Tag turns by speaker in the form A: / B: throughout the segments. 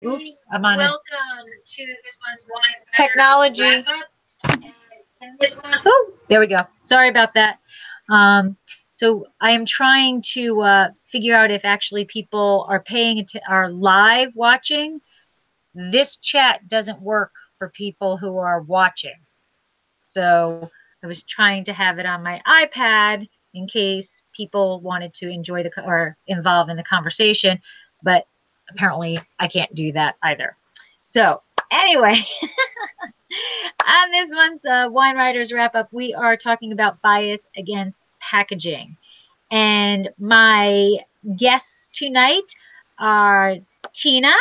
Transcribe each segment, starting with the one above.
A: Oops, I'm on Welcome to this one's wine technology. And this one, oh, there we go. Sorry about that. So I am trying to figure out if actually people are are live watching. This chat doesn't work for people who are watching. So I was trying to have it on my iPad in case people wanted to enjoy or involve in the conversation, but apparently I can't do that either. So anyway, on this month's Wine Writers Wrap Up, we are talking about bias against packaging. And my guests tonight are Tina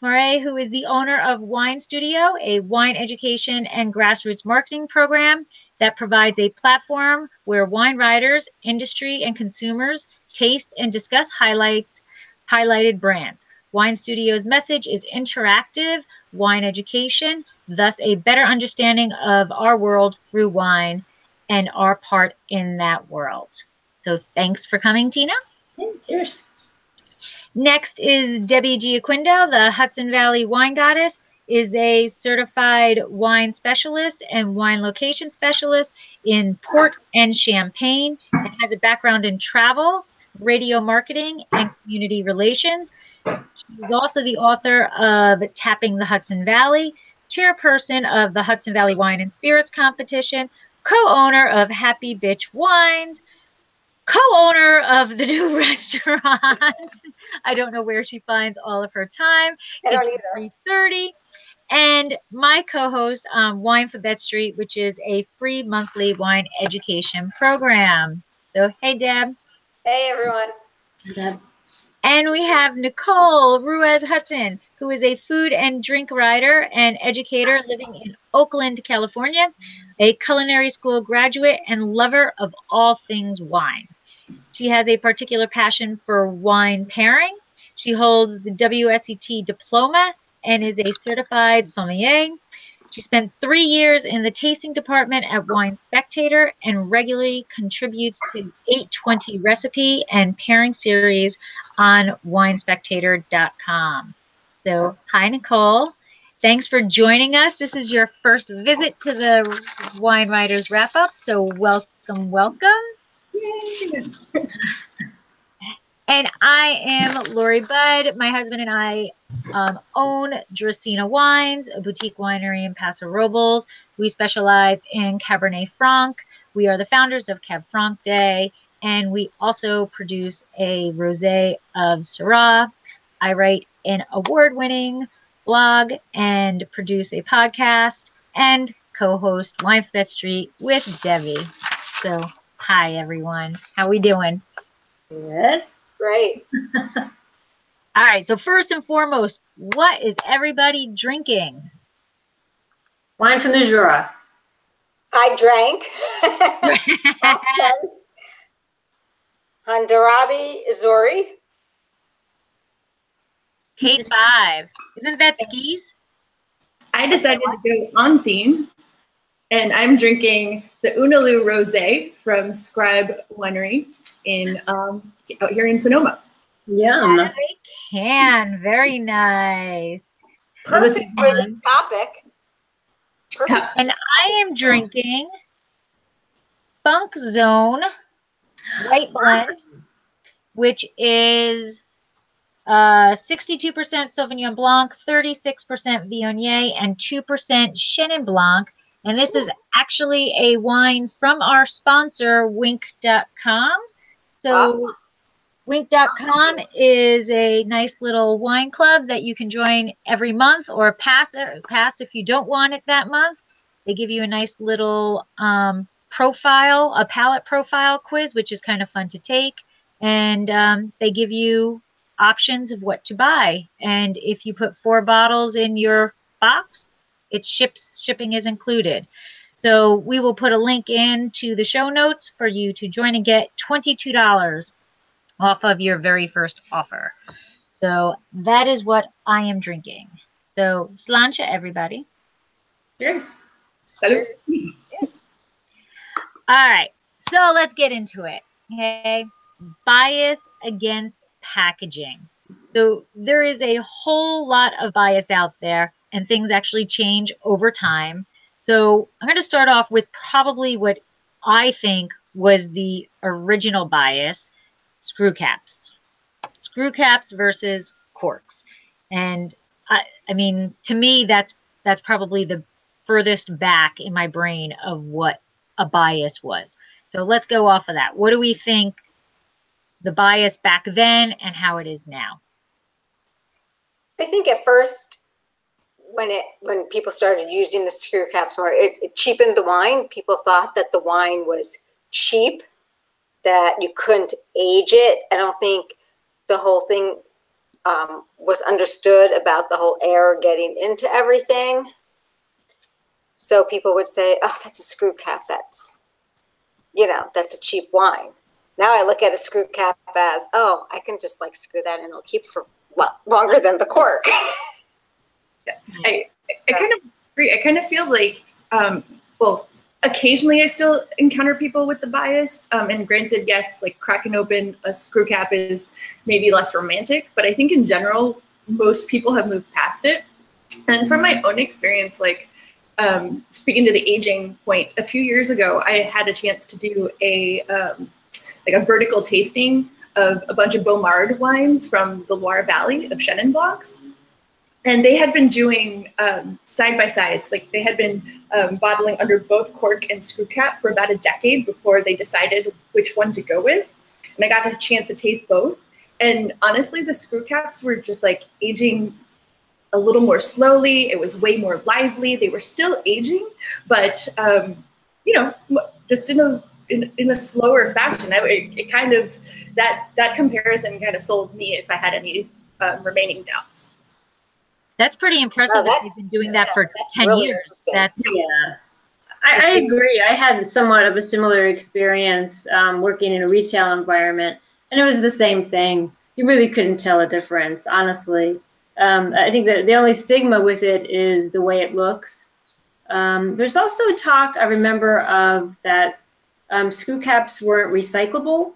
A: Moret, who is the owner of Wine Studio, a wine education and grassroots marketing program that provides a platform where wine writers, industry, and consumers taste and discuss highlighted brands. Wine Studio's message is interactive wine education, thus a better understanding of our world through wine and our part in that world. So thanks for coming, Tina.
B: Yeah, cheers.
A: Next is Debbie Giaquindo, the Hudson Valley Wine Goddess, is a certified wine specialist and wine location specialist in port and champagne, and has a background in travel, radio marketing, and community relations. She's also the author of Tapping the Hudson Valley, chairperson of the Hudson Valley Wine and Spirits Competition, co-owner of Happy Bitch Wines, co-owner of the new restaurant. I don't know where she finds all of her time.
B: I don't either.
A: 3:30. And my co-host on Wine for Bet Street, which is a free monthly wine education program. So, hey, Deb.
B: Hey, everyone.
A: Deb. And we have Nicole Ruiz Hudson, who is a food and drink writer and educator living in Oakland, California, a culinary school graduate and lover of all things wine. She has a particular passion for wine pairing. She holds the WSET diploma and is a certified sommelier. She spent 3 years in the tasting department at Wine Spectator and regularly contributes to 820 recipe and pairing series on winespectator.com. So, hi, Nicole. Thanks for joining us. This is your first visit to the Wine Writers Wrap Up, so welcome, welcome.
B: Yay.
A: And I am Lori Budd. My husband and I own Dracaena Wines, a boutique winery in Paso Robles. We specialize in Cabernet Franc. We are the founders of Cab Franc Day, and we also produce a rosé of Syrah. I write an award-winning blog and produce a podcast and co-host Wine for Bet Street with Debbie. So, hi everyone. How we doing?
B: Good. Great.
A: All right, so first and foremost, what is everybody drinking?
B: Wine from the Jura. I drank. Handarabi Zori.
A: Kate 5. Isn't that skis?
C: I decided to go on theme, and I'm drinking the Unaloo Rosé from Scribe Winery in out here in Sonoma.
B: Yum.
A: I can. Very nice.
B: Perfect for this topic. Perfect.
A: And I am drinking Funk Zone White Blend, which is 62% Sauvignon Blanc, 36% Viognier, and 2% Chenin Blanc. And this is actually a wine from our sponsor, Winc.com. So
B: Awesome.
A: Winc.com is a nice little wine club that you can join every month or pass if you don't want it that month. They give you a nice little profile, a palate profile quiz, which is kind of fun to take. And they give you options of what to buy. And if you put 4 bottles in your box, shipping is included. So we will put a link into the show notes for you to join and get $22 off of your very first offer. So that is what I am drinking. So sláinte, everybody.
C: Cheers.
B: Cheers.
A: Yes. All right. So let's get into it. Okay. Bias against packaging. So there is a whole lot of bias out there, and things actually change over time. So I'm going to start off with probably what I think was the original bias: screw caps. Screw caps versus corks. And I mean, to me, that's probably the furthest back in my brain of what a bias was. So let's go off of that. What do we think the bias back then and how it is now?
B: I think at first, when people started using the screw caps more, it cheapened the wine. People thought that the wine was cheap, that you couldn't age it. I don't think the whole thing was understood about the whole air getting into everything. So people would say, oh, that's a screw cap. That's, that's a cheap wine. Now I look at a screw cap as, oh, I can just like screw that in. It'll keep for a lot longer than the cork.
C: Yeah. I kind of agree. I kind of feel like, well, occasionally I still encounter people with the bias. And granted, yes, like cracking open a screw cap is maybe less romantic, but I think in general, most people have moved past it. And from my own experience, like speaking to the aging point, a few years ago, I had a chance to do a vertical tasting of a bunch of Beaumard wines from the Loire Valley of Chenin Blancs. And they had been doing side-by-sides. Like they had been bottling under both cork and screw cap for about a decade before they decided which one to go with. And I got a chance to taste both. And honestly, the screw caps were just like aging a little more slowly. It was way more lively. They were still aging, but just in a slower fashion. It kind of, that comparison kind of sold me if I had any remaining doubts.
A: That's pretty impressive that you've been doing that for 10
B: really
A: years. That's
D: I agree. I had somewhat of a similar experience working in a retail environment, and it was the same thing. You really couldn't tell a difference, honestly. I think that the only stigma with it is the way it looks. There's also talk, I remember, of that screw caps weren't recyclable.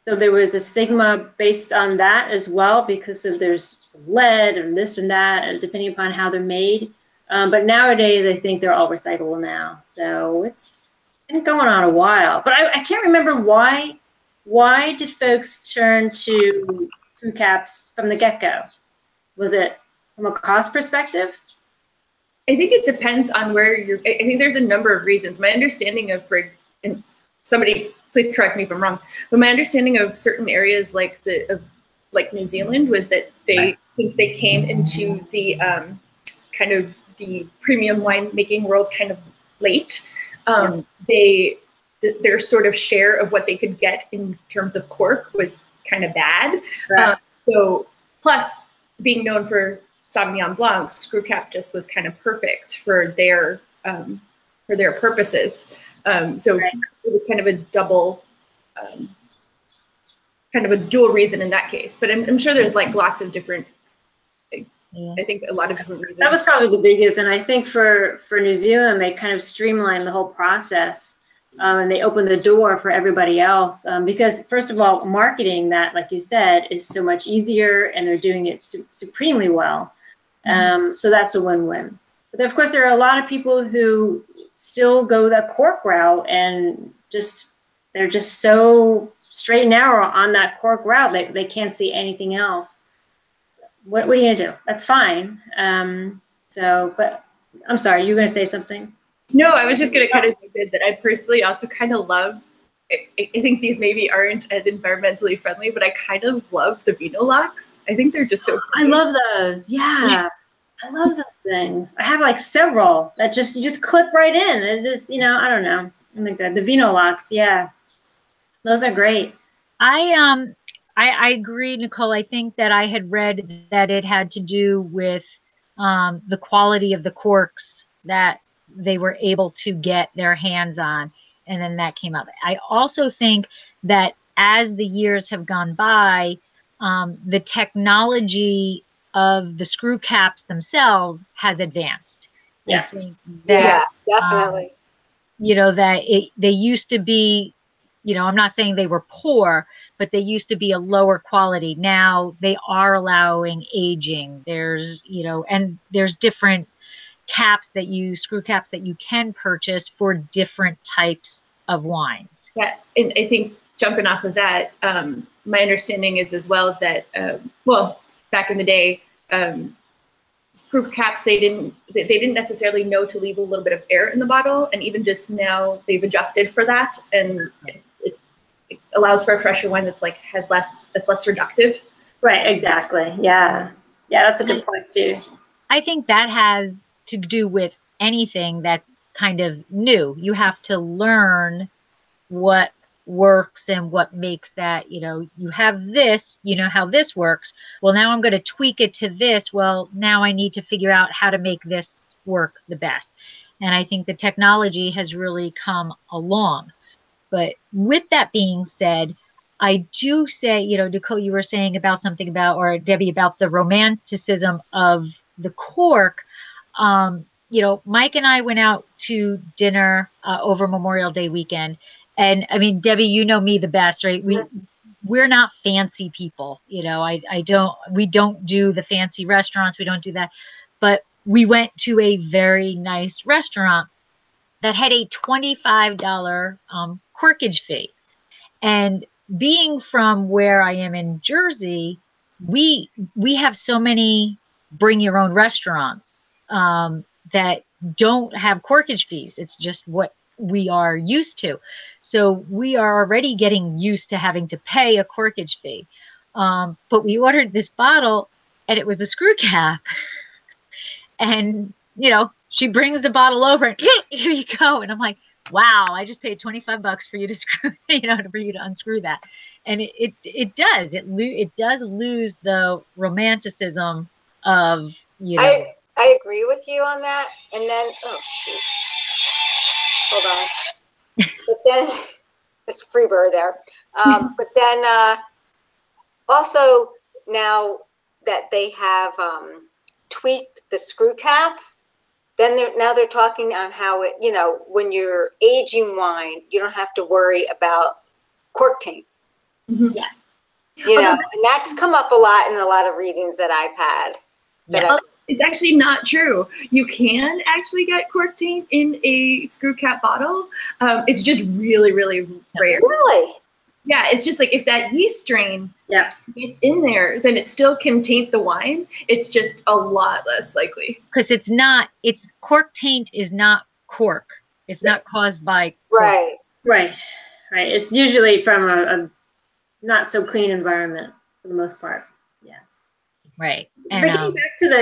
D: So there was a stigma based on that as well, because of there's some lead and this and that, and depending upon how they're made. But nowadays, I think they're all recyclable now. So it's been going on a while. But I can't remember why. Why did folks turn to screw caps from the get-go? Was it from a cost perspective?
C: I think it depends on where you're. I think there's a number of reasons. My understanding of, and somebody please correct me if I'm wrong, but my understanding of certain areas like New Zealand was that since they came into the kind of the premium winemaking world kind of late, their sort of share of what they could get in terms of cork was kind of bad.
D: Right.
C: So plus being known for Sauvignon Blanc, screw cap just was kind of perfect for their purposes. So right. It was kind of a double, kind of a dual reason in that case. But I'm sure there's like lots of different. I think a lot of different reasons.
D: That was probably the biggest, and I think for New Zealand, they kind of streamlined the whole process, and they opened the door for everybody else. Because first of all, marketing that, like you said, is so much easier, and they're doing it supremely well. So that's a win-win. But of course, there are a lot of people who still go the cork route, and they're just so straight and narrow on that cork route. They can't see anything else. What are you gonna do? That's fine. But I'm sorry, you were gonna say something?
C: No, I was just gonna kind of jump in that I personally also kind of love. I think these maybe aren't as environmentally friendly, but I kind of love the vino locks. I think they're just so
D: pretty. I love those. Yeah. I love those things. I have like several that you just clip right in. It just, I don't know. I think that the vino locks, yeah, those are great.
A: I agree, Nicole. I think that I had read that it had to do with the quality of the corks that they were able to get their hands on, and then that came up. I also think that as the years have gone by, the technology of the screw caps themselves has advanced.
D: Yeah.
A: I think that,
B: definitely.
A: That they used to be, I'm not saying they were poor, but they used to be a lower quality. Now they are allowing aging. There's, you know, and there's different screw caps that you can purchase for different types of wines.
C: Yeah, and I think jumping off of that, my understanding is as well that, well, back in the day, screw caps, they didn't necessarily know to leave a little bit of air in the bottle, and even just now they've adjusted for that, and it allows for a fresher wine that's less reductive.
D: Right, exactly. Yeah, that's a good point too.
A: I think that has to do with anything that's kind of new. You have to learn what works and what makes that, you know, you have this, you know how this works. Well, now I'm going to tweak it to this. Well, now I need to figure out how to make this work the best. And I think the technology has really come along. But with that being said, I do say, you know, Nicole, you were saying about something about, or Debbie, about the romanticism of the cork. You know, Mike and I went out to dinner over Memorial Day weekend. And I mean, Debbie, you know me the best, right? We're not fancy people. You know, we don't do the fancy restaurants. We don't do that. But we went to a very nice restaurant that had a $25 corkage fee. And being from where I am in Jersey, we have so many bring your own restaurants that don't have corkage fees. It's just what we are used to. So we are already getting used to having to pay a corkage fee. But we ordered this bottle and it was a screw cap. And, you know, she brings the bottle over and here you go. And I'm like, wow, I just paid $25 for you to screw, you know, for you to unscrew that. And it does lose the romanticism of, you know.
B: I agree with you on that. And then, oh shoot, hold on. But then it's Freebird there. But then also now that they have tweaked the screw caps, then they're talking on how it, you know, when you're aging wine, you don't have to worry about cork taint.
A: Mm-hmm. Yes.
B: You know, and that's come up a lot in a lot of readings that I've had.
A: Yeah.
C: It's actually not true. You can actually get cork taint in a screw cap bottle. It's just really, really rare.
B: Really?
C: Yeah, it's just like if that yeast strain gets in there, then it still can taint the wine. It's just a lot less likely.
A: Because it's cork taint is not cork. It's not caused by cork.
D: Right. It's usually from a not so clean environment for the most part. Yeah.
A: Right.
D: And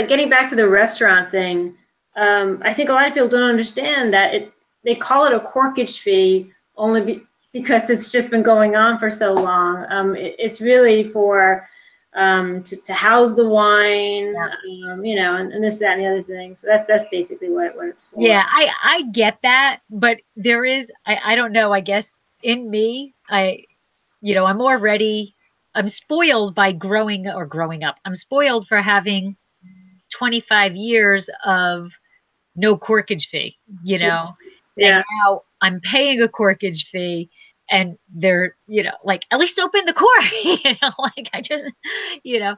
D: getting back to the restaurant thing, I think a lot of people don't understand that they call it a corkage fee only because it's just been going on for so long. It's really for to house the wine, you know, and this, that, and the other thing. So that's basically what it's for.
A: Yeah, I get that, but there is, I don't know, I guess in me, I'm already, I'm spoiled by growing up. I'm spoiled for having 25 years of no corkage fee, you know.
D: Yeah.
A: And now I'm paying a corkage fee and they're, you know, like, at least open the cork, you know, like I just, you know,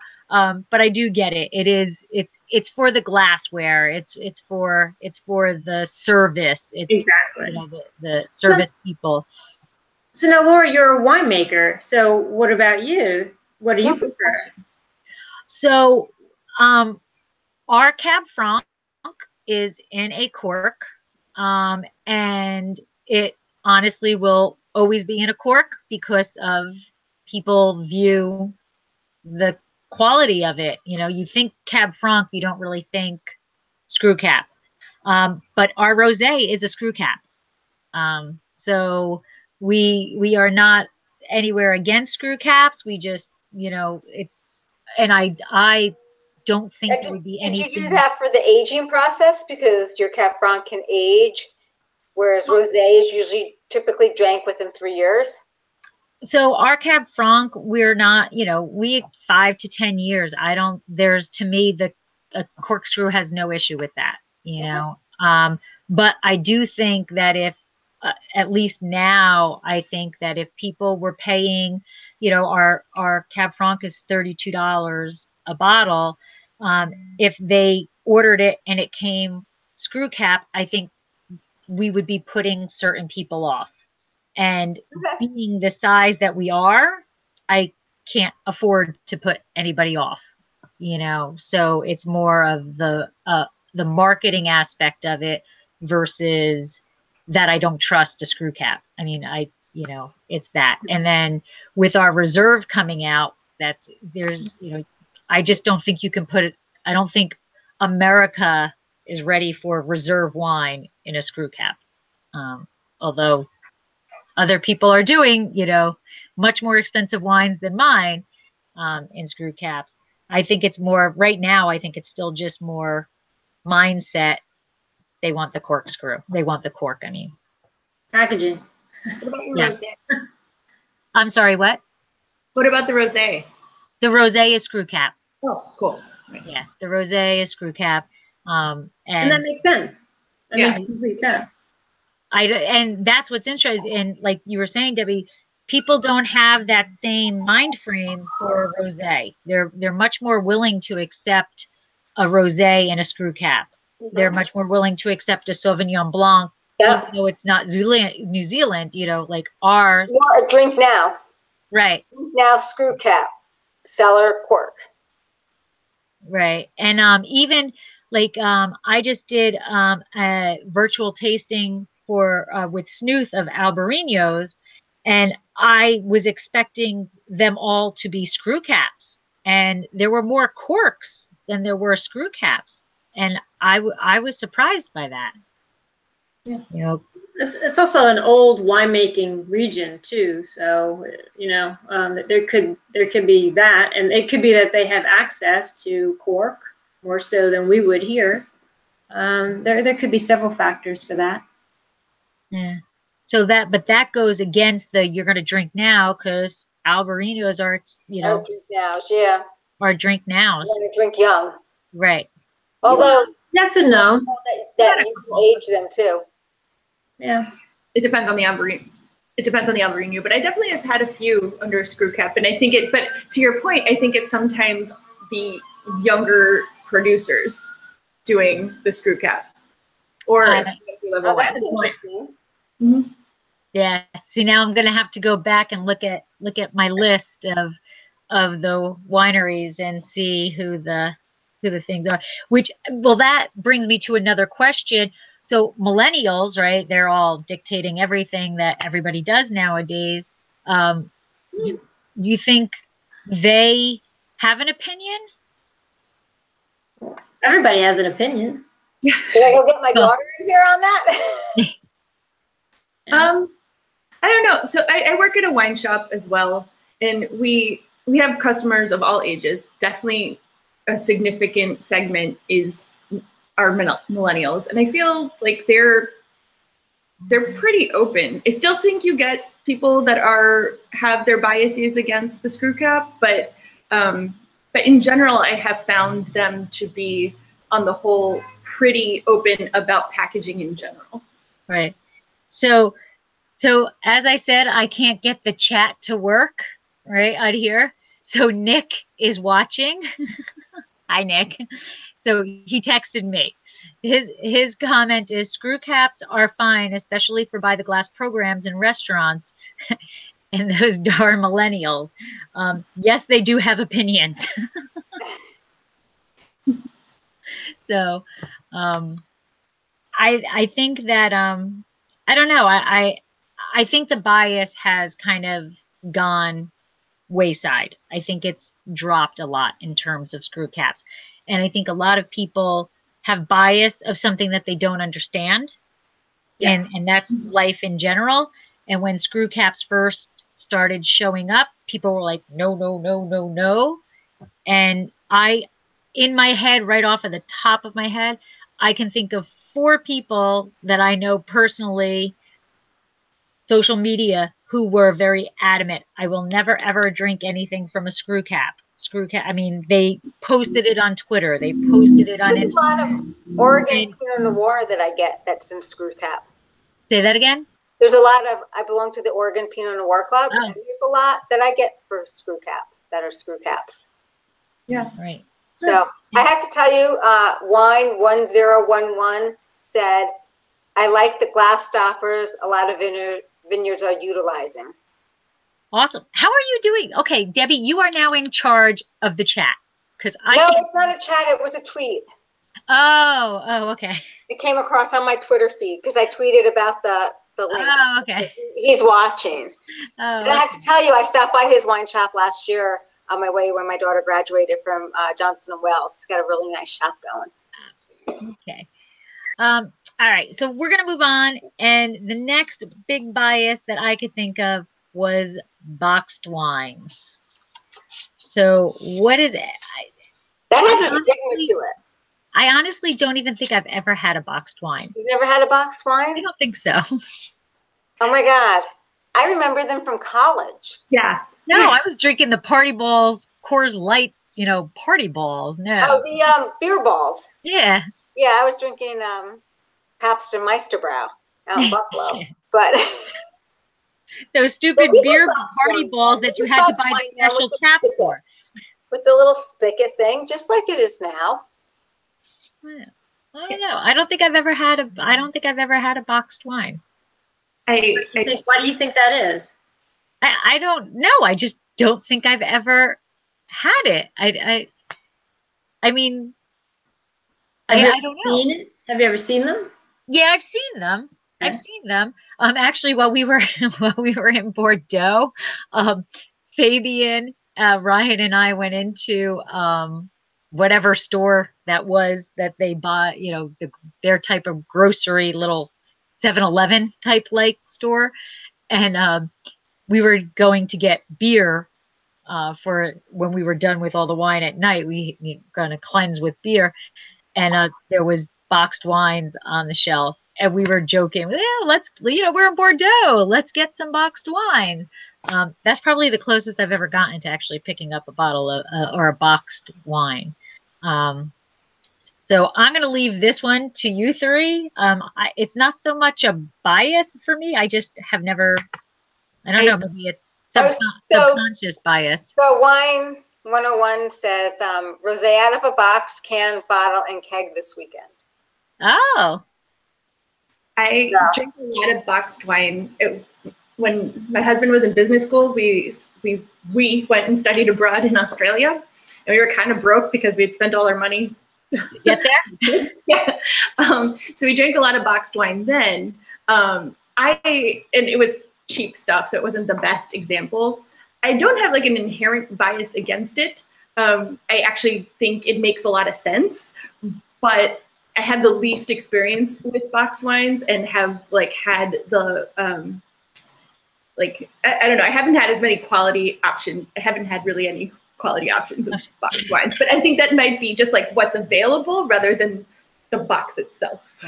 A: but I do get it. It's for the glassware. It's for the service. It's
D: exactly,
A: you know, the service people.
D: So now, Laura, you're a winemaker. So what about you? What do you prefer?
A: So, our Cab Franc is in a cork, and it honestly will always be in a cork because of people view the quality of it. You know, you think Cab Franc, you don't really think screw cap, but our rosé is a screw cap. So we are not anywhere against screw caps. We just, you know, and I don't think there would be anything.
B: Did you do that for the aging process? Because your Cab Franc can age, whereas rosé is usually typically drank within 3 years.
A: So our Cab Franc, we're not, you know, 5 to 10 years. There's, to me, a corkscrew has no issue with that, you know. But I do think that if, at least now, I think that if people were paying you know, our Cab Franc is $32 a bottle. If they ordered it and it came screw cap, I think we would be putting certain people off. And being the size that we are, I can't afford to put anybody off, you know. So it's more of the marketing aspect of it versus that I don't trust a screw cap. I mean, you know, it's that. And then with our reserve coming out, there's, you know, I just don't think you can put it. I don't think America is ready for reserve wine in a screw cap. Although other people are doing, you know, much more expensive wines than mine in screw caps. I think it's more right now. I think it's still just more mindset. They want the corkscrew. They want the cork. I mean,
D: Packaging.
C: What about your
A: Yes.
C: rosé?
A: I'm sorry. What?
C: What about the rosé?
A: The rosé is screw cap.
C: Oh, cool. Right.
A: Yeah, the rosé is screw cap.
D: And that makes sense. That
C: Yeah.
D: makes complete sense.
A: And that's what's interesting. And like you were saying, Debbie, people don't have that same mind frame for a rosé. They're much more willing to accept a rosé and a screw cap. They're much more willing to accept a Sauvignon Blanc,
B: Yeah.
A: even though it's not New Zealand, you know, like ours.
B: Or a drink now.
A: Right,
B: Drink now, screw cap, cellar cork.
A: right. And even like I just did a virtual tasting for with Snooth of Albariños, and I was expecting them all to be screw caps, and there were more corks than there were screw caps, and I was surprised by that.
D: Yeah.
A: You know,
D: It's also an old winemaking region too, so you know there could be that, and it could be that they have access to cork more so than we would here. There could be several factors for that.
A: yeah. So but that goes against the you're going to drink now, because Albariños are, you know,
B: Oh, drink now, yeah.
A: are drink nows.
B: I'm gonna drink young.
A: Right.
B: Although
D: Yes and no.
B: that you can age them too.
D: Yeah.
C: It depends on the Albarino. It depends on the Albarino, but I definitely have had a few under screw cap, and I think but to your point, I think it's sometimes the younger producers doing the screw cap, or it's level
B: Oh, that's
C: one.
B: interesting.
C: Mhm.
A: Yeah. See, now I'm going to have to go back and look at my list of the wineries and see who the things are. Which, well, that brings me to another question. So millennials, right? They're all dictating everything that everybody does nowadays. Do you think they have an opinion?
D: Everybody has an opinion.
B: Did I go get my daughter in here on that?
C: I don't know. So I work at a wine shop as well, and we have customers of all ages. Definitely a significant segment is our millennials, and I feel like they're pretty open. I still think you get people that have their biases against the screw cap, but in general, I have found them to be, on the whole, pretty open about packaging in general.
A: Right. So as I said, I can't get the chat to work right out here. So Nick is watching. Hi, Nick. So he texted me. His comment is, screw caps are fine, especially for by the glass programs in restaurants. And those darn millennials. Yes, they do have opinions. So I think that I don't know. I think the bias has kind of gone wayside. I think it's dropped a lot in terms of screw caps. And I think a lot of people have bias of something that they don't understand. Yeah. And that's life in general. And when screw caps first started showing up, people were like, no, no, no, no, no. And in my head, right off of the top of my head, I can think of 4 people that I know personally, social media, who were very adamant. I will never, ever drink anything from a screw cap. I mean, they posted it on Twitter. They posted it on
B: There's a lot of Oregon Pinot Noir that I get that's in screw cap.
A: Say that again?
B: there's a lot of, I belong to the Oregon Pinot Noir Club,
A: Oh.
B: and there's a lot that I get for screw caps that are screw caps.
C: Yeah.
A: Right.
B: So I have to tell you, Wine 1011 said, I like the glass stoppers a lot of vineyards are utilizing.
A: Awesome. How are you doing? Okay, Debbie, you are now in charge of the chat because I
B: No,
A: can't.
B: it's not a chat, it was a tweet.
A: Oh, okay.
B: It came across on my Twitter feed because I tweeted about the link.
A: Oh, okay.
B: He's watching.
A: Oh,
B: And I have to tell you, I stopped by his wine shop last year on my way when my daughter graduated from Johnson & Wales. He's got a really nice shop going.
A: okay. All right. So we're going to move on. And the next big bias that I could think of was boxed wines. So what is it?
B: That has a stigma to it.
A: I honestly don't even think I've ever had a boxed wine.
B: You've never had a boxed wine?
A: I don't think so.
B: Oh my God. I remember them from college.
C: Yeah.
A: No, I was drinking the Party Balls, Coors Lights, Party Balls. No.
B: Oh, the beer balls.
A: Yeah.
B: Yeah, I was drinking Pabst and Meisterbrow out in Buffalo. But
A: Those stupid
B: we
A: beer
B: had boxed
A: party
B: wine.
A: balls that you
B: We
A: had to
B: boxed
A: buy
B: wine
A: the
B: now
A: special
B: with the
A: cap
B: spigot.
A: for.
B: with the little spigot thing, just like it is now.
A: I don't know. I don't think I've ever had a boxed wine.
D: Why do you think that is?
A: I don't know. I just don't think I've ever had it. I mean, I don't know.
D: Have you ever seen them?
A: Yeah, I've seen them.
D: Okay.
A: I've seen them. Actually, while we were in Bordeaux, Fabian, Ryan, and I went into whatever store that was that they bought. Their type of grocery, little 7-Eleven type like store, and we were going to get beer for when we were done with all the wine at night. We were going to cleanse with beer, and there was boxed wines on the shelves, and we were joking, we're in Bordeaux, let's get some boxed wines. That's probably the closest I've ever gotten to actually picking up a bottle of or a boxed wine. So I'm going to leave this one to you three. It's not so much a bias for me. I just have never, I don't know, maybe it's subconscious bias.
B: So Wine 101 says, rosé out of a box, can, bottle, and keg this weekend.
A: Oh.
C: I drink a lot of boxed wine. When my husband was in business school, we went and studied abroad in Australia, and we were kind of broke because we had spent all our money
A: to get there.
C: Yeah. So we drank a lot of boxed wine then. And it was cheap stuff, so it wasn't the best example. I don't have like an inherent bias against it. I actually think it makes a lot of sense, but I have the least experience with boxed wines and have had the I don't know. I haven't had as many quality options. I haven't had really any quality options of boxed wines, but I think that might be just what's available rather than the box itself.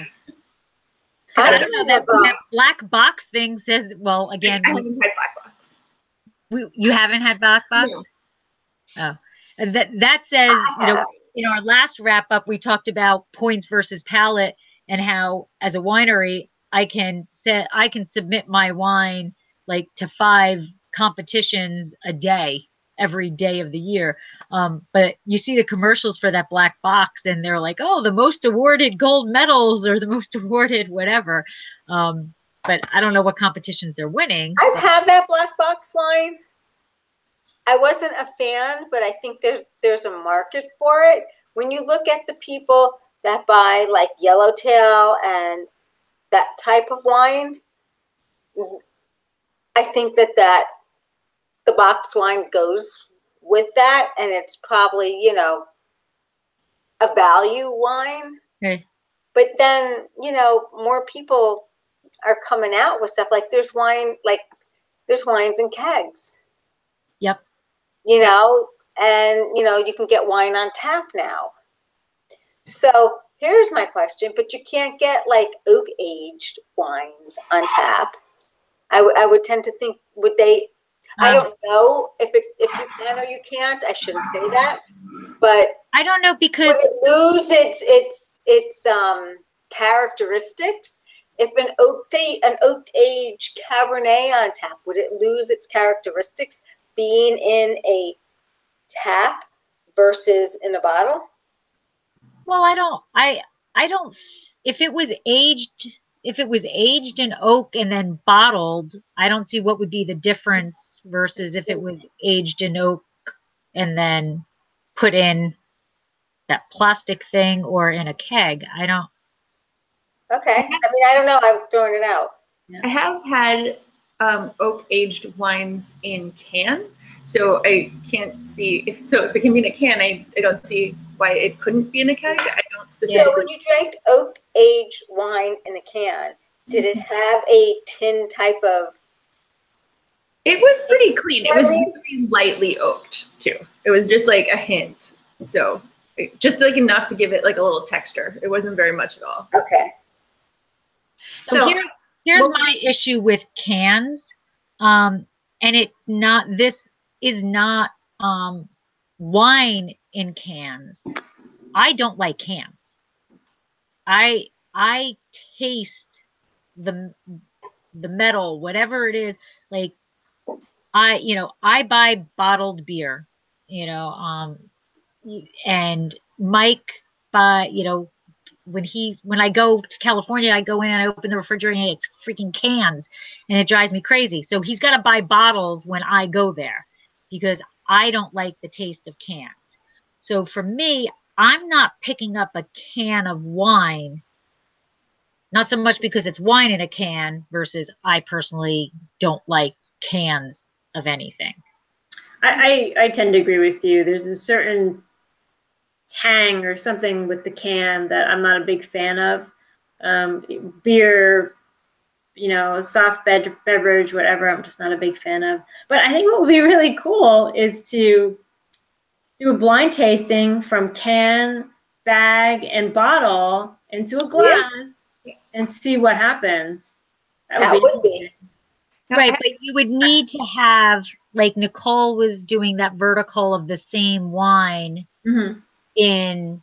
A: I don't know, that black box thing says, well, again,
C: I haven't had black box.
A: You haven't had black box? No. Oh, that says, in our last wrap up, we talked about points versus palate and how, as a winery, I can submit my wine to 5 competitions a day, every day of the year. But you see the commercials for that black box, and they're like, oh, the most awarded gold medals or the most awarded whatever. But I don't know what competitions they're winning.
B: I've had that black box wine. I wasn't a fan, but I think there's a market for it. When you look at the people that buy Yellowtail and that type of wine, I think that the boxed wine goes with that, and it's probably, a value wine.
A: Okay.
B: But then, more people are coming out with stuff there's wines in kegs.
A: Yep.
B: And you can get wine on tap now. So here's my question, but you can't get oak aged wines on tap. I would tend to think, would they? I don't know if you can or you can't. I shouldn't say that, but
A: I don't know, because
B: would it lose its characteristics if an oak, say an oak age Cabernet on tap, would it lose its characteristics being in a tap versus in a bottle?
A: Well, I don't, if it was aged in oak and then bottled, I don't see what would be the difference versus if it was aged in oak and then put in that plastic thing or in a keg. I don't.
B: Okay. I mean, I don't know. I'm throwing it out.
C: I have had oak aged wines in can, so I can't see if it can be in a can. I don't see why it couldn't be in a keg. I don't specifically.
B: So when you drank oak aged wine in a can, did it have a tin type of?
C: It was pretty clean. It was very lightly oaked too. It was just like a hint, so just like enough to give it like a little texture. It wasn't very much at all.
B: Okay.
A: So here's my issue with cans, and it's not. This is not wine in cans. I don't like cans. I taste the metal, whatever it is. Like I buy bottled beer, and Mike buy, when I go to California, I go in and I open the refrigerator and it's freaking cans, and it drives me crazy. So he's got to buy bottles when I go there because I don't like the taste of cans. So for me, I'm not picking up a can of wine, not so much because it's wine in a can versus I personally don't like cans of anything.
D: I tend to agree with you. There's a certain tang or something with the can that I'm not a big fan of. Beer, soft beverage, whatever, I'm just not a big fan of. But I think what would be really cool is to do a blind tasting from can, bag, and bottle into a glass and see what happens.
B: That would be.
A: Right, but you would need to have, like Nicole was doing that vertical of the same wine in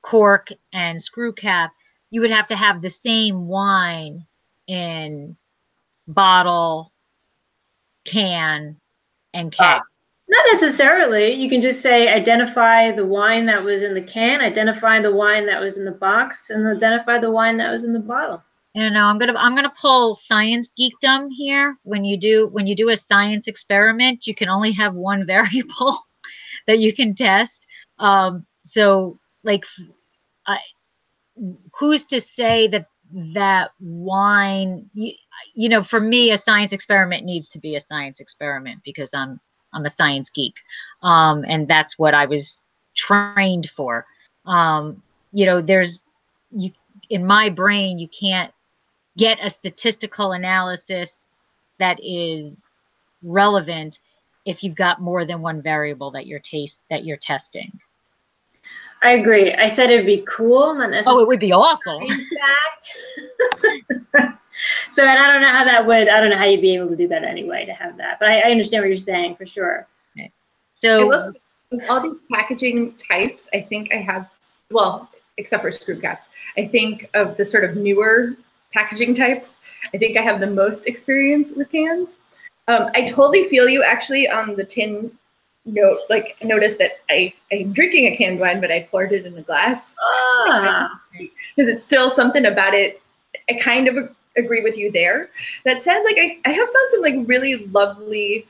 A: cork and screw cap. You would have to have the same wine in bottle, can, and keg.
D: Not necessarily. You can just say identify the wine that was in the can, identify the wine that was in the box, and identify the wine that was in the bottle.
A: I'm gonna pull science geekdom here. When you do a science experiment, you can only have one variable that you can test. So like, who's to say that wine? For me, a science experiment needs to be a science experiment because I'm a science geek, and that's what I was trained for. In my brain, you can't get a statistical analysis that is relevant if you've got more than one variable that you're testing.
D: I agree. I said it'd be cool, not necessarily.
A: Oh, it would be awesome.
D: In fact. So, and I don't know how you'd be able to do that anyway, to have that. But I understand what you're saying for sure.
A: Okay. So
C: all these packaging types, I think I have, well, except for screw caps, I think of the sort of newer packaging types, I think I have the most experience with cans. I totally feel you actually on the tin note, like notice that I'm drinking a canned wine, but I poured it in a glass. Because it's still something about it. I kind of agree with you there. That said, like I have found some like really lovely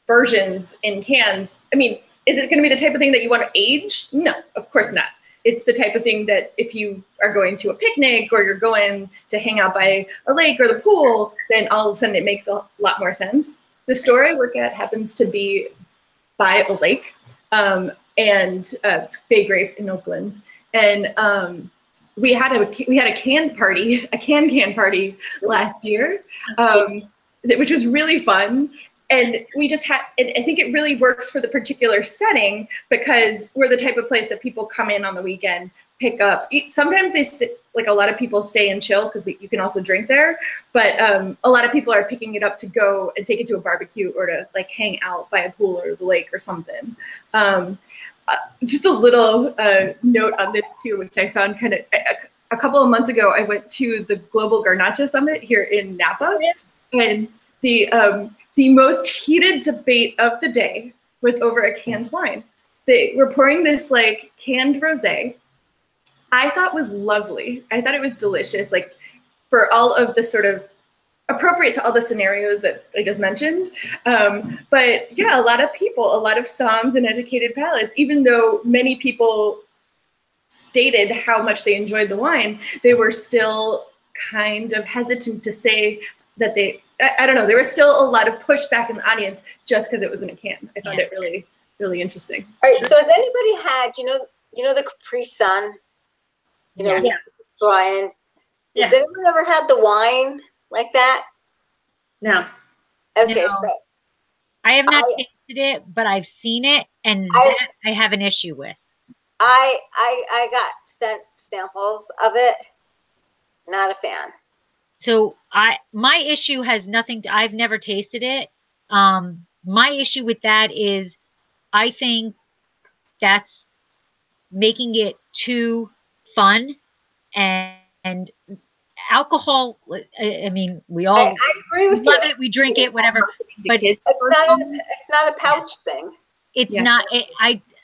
C: versions in cans. I mean, is it going to be the type of thing that you want to age? No, of course not. It's the type of thing that if you are going to a picnic or you're going to hang out by a lake or the pool, then all of a sudden it makes a lot more sense. The store I work at happens to be by a lake, and it's Bay Grape in Oakland, and we had a can party last year, which was really fun. And we just had, I think it really works for the particular setting because we're the type of place that people come in on the weekend, pick up. Sometimes like a lot of people stay and chill because you can also drink there. But a lot of people are picking it up to go and take it to a barbecue or to like hang out by a pool or the lake or something. Just a little note on this too, which I found kind of, a couple of months ago, I went to the Global Garnacha Summit here in Napa, and the most heated debate of the day was over a canned wine. They were pouring this like canned rosé. I thought was lovely. I thought it was delicious, like for all of the sort of appropriate to all the scenarios that I just mentioned. But yeah, a lot of people, a lot of somms and educated palates, even though many people stated how much they enjoyed the wine, they were still kind of hesitant to say that I don't know, there was still a lot of pushback in the audience just because it was in a can. I found it really, really interesting.
B: All right, so has anybody had, you know the Capri Sun? You know, Brian. Has anyone ever had the wine like that?
D: No.
B: Okay,
A: No.
B: so
A: I have not tasted it, but I've seen it, and that I have an issue with.
B: I got sent samples of it. Not a fan.
A: So my issue has nothing to, I've never tasted it. My issue with that is I think that's making it too fun, and alcohol, I mean, we all
B: I agree with
A: love
B: you.
A: it, we drink it, whatever, but
B: It's not a pouch thing.
A: it's not,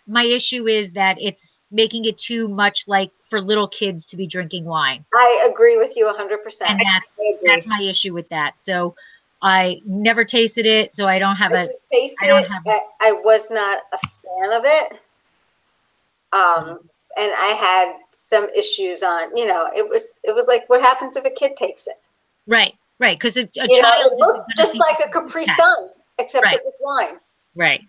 A: my issue is that it's making it too much like for little kids to be drinking wine.
B: I agree with you 100%.
A: And that's my issue with that. So I never tasted it, so I don't have
B: I was not a fan of it. And I had some issues on, it was like, what happens if a kid takes it?
A: Right, because a child
B: it looked just like a Capri Sun, except it was wine.
A: Right.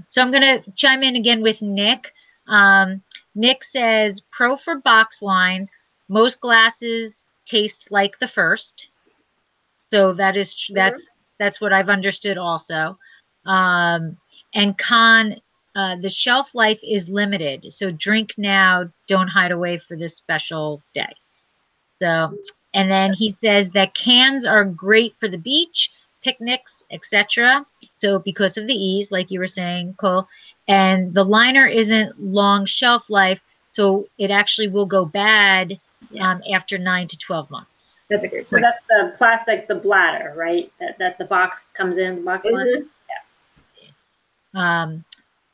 A: So I'm going to chime in again with Nick. Nick says, pro for box wines, most glasses taste like the first. So that is that's what I've understood also. And Con, the shelf life is limited. So drink now, don't hide away for this special day. So, and then he says that cans are great for the beach, picnics, etc. So because of the ease, like you were saying, Cole, and the liner isn't long shelf life, so it actually will go bad after 9 to 12 months.
C: That's a great point.
D: So that's the plastic, the bladder, right? That the box comes in, the box liner.
A: Yeah.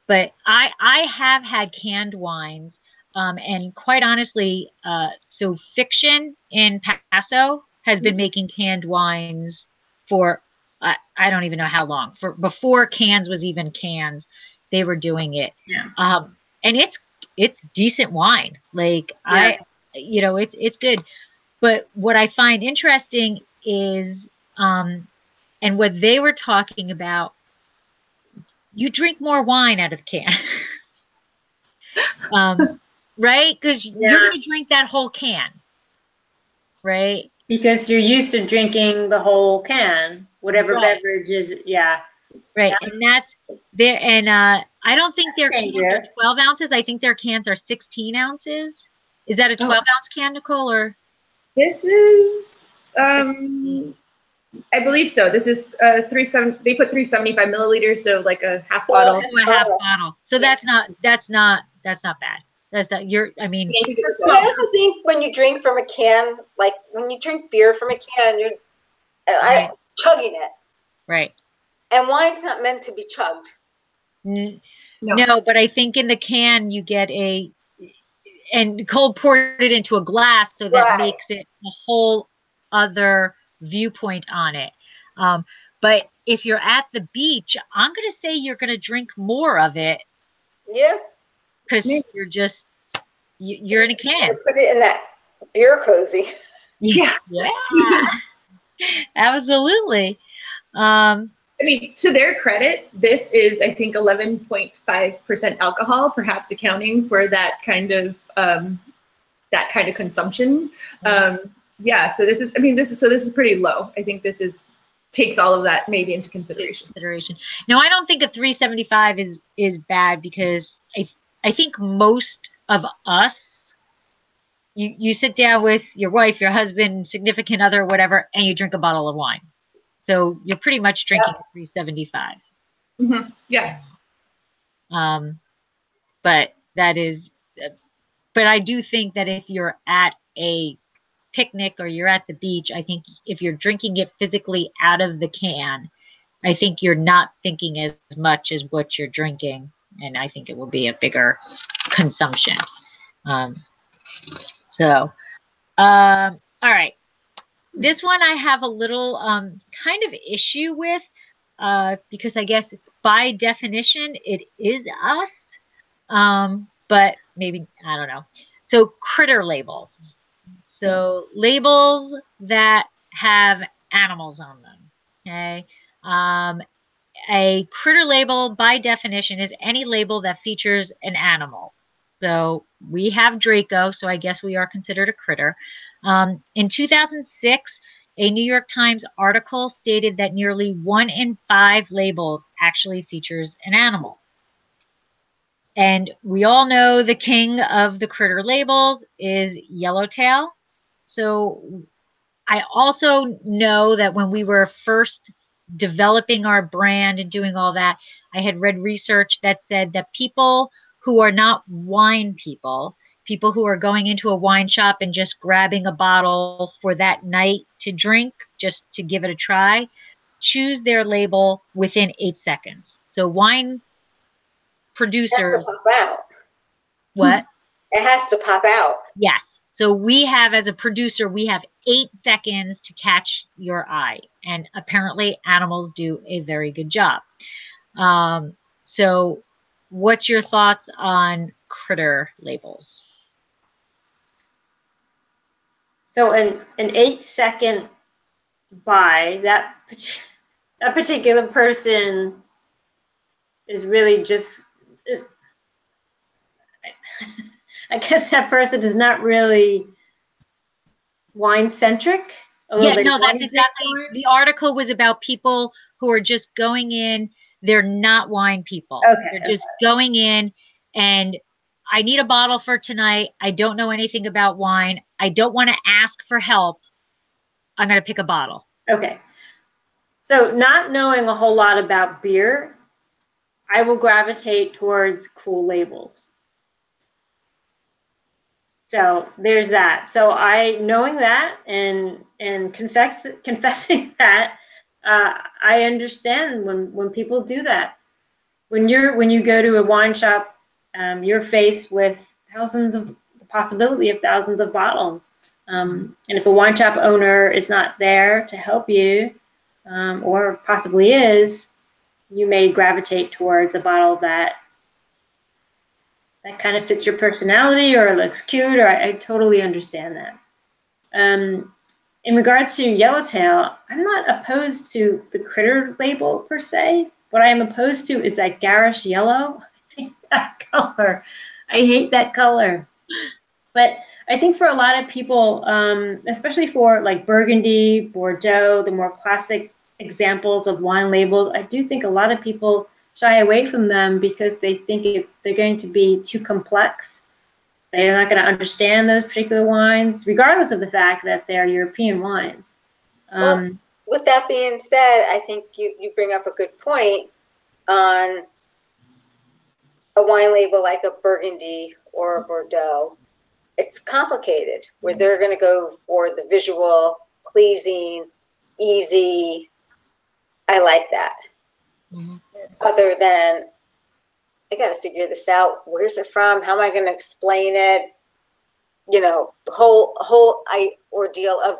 A: But I have had canned wines, and quite honestly, so Fiction in Paso has been making canned wines for I don't even know how long. For before cans was even cans, they were doing it.
D: Yeah.
A: And it's decent wine. Like it's good. But what I find interesting is and what they were talking about, you drink more wine out of the can. Right? Because you're going to drink that whole can. Right?
D: Because you're used to drinking the whole can, whatever beverage is,
A: Right, and that's there. And I don't think their cans are 12 ounces. I think their cans are 16 ounces. Is that a 12-ounce can, Nicole? Or
C: this is, I believe so. This is they put 375 milliliters, so like a half bottle.
A: A half bottle. So that's not bad. That's not I mean,
B: but I also think when you drink from a can, like when you drink beer from a can, you're chugging it.
A: Right.
B: And wine's not meant to be chugged.
A: No, but I think in the can you get and Nicole poured it into a glass, so that makes it a whole other viewpoint on it. But if you're at the beach, I'm going to say you're going to drink more of it.
B: Yeah.
A: Because you're in a can.
B: Put it in that beer cozy.
A: Yeah. Absolutely. I
C: mean, to their credit, this is, I think, 11.5% alcohol, perhaps accounting for that kind of consumption. So this is pretty low. I think this takes all of that maybe into consideration.
A: No, I don't think a 375 is bad, because I think most of us, you sit down with your wife, your husband, significant other, whatever, and you drink a bottle of wine. So you're pretty much drinking a 375.
C: Mm-hmm. Yeah.
A: But that is, but I do think that if you're at a picnic or you're at the beach, I think if you're drinking it physically out of the can, I think you're not thinking as much as what you're drinking, and I think it will be a bigger consumption. All right. This one I have a little kind of issue with because I guess by definition it is us, but maybe, I don't know. So critter labels. So labels that have animals on them, okay? A critter label by definition is any label that features an animal. So we have Draco, so I guess we are considered a critter. In 2006, a New York Times article stated that nearly 1 in 5 labels actually features an animal. And we all know the king of the critter labels is Yellowtail. So I also know that when we were first developing our brand and doing all that, I had read research that said that people who are not wine people who are going into a wine shop and just grabbing a bottle for that night to drink, just to give it a try, choose their label within 8 seconds. So wine producers.
B: It has to pop out.
A: What?
B: It has to pop out.
A: Yes. So we have, as a producer, we have 8 seconds to catch your eye. And apparently animals do a very good job. So what's your thoughts on critter labels?
D: So an 8-second buy, that particular person is really just, I guess that person is not really wine centric.
A: Yeah, no, that's exactly. The article was about people who are just going in. They're not wine people.
D: Okay,
A: They're just going in and I need a bottle for tonight. I don't know anything about wine. I don't want to ask for help. I'm going to pick a bottle.
D: Okay. So not knowing a whole lot about beer, I will gravitate towards cool labels. So there's that. So knowing that and confessing that, I understand when people do that. When you go to a wine shop, you're faced with the possibility of thousands of bottles. And if a wine shop owner is not there to help you, or possibly is, you may gravitate towards a bottle that kind of fits your personality or looks cute, or I totally understand that. In regards to Yellowtail, I'm not opposed to the critter label per se. What I am opposed to is that garish yellow. I hate that color. I hate that color. But I think for a lot of people, especially for like Burgundy, Bordeaux, the more classic examples of wine labels, I do think a lot of people shy away from them because they think they're going to be too complex. They're not going to understand those particular wines, regardless of the fact that they're European wines.
B: Well, with that being said, I think you bring up a good point on a wine label like a Burgundy or a Bordeaux. It's complicated, where they're going to go for the visual, pleasing, easy. I like that. Mm-hmm. Other than, I got to figure this out. Where's it from? How am I going to explain it? You know, the whole ordeal of